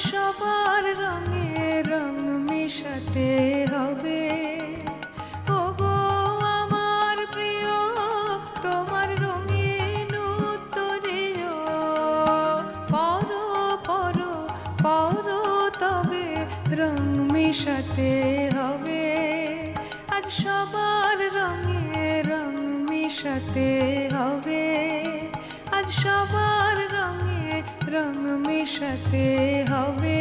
সবার রঙে রং মেশাতে হবে। ওগো আমার প্রিয়, তোমার রঙিন উত্তরেও পরো পরো পরো, তবে রং মেশাতে হবে। আজ সবার রঙে রং মেশাতে হবে। আজ সবার রঙে রং মেশাতে হবে।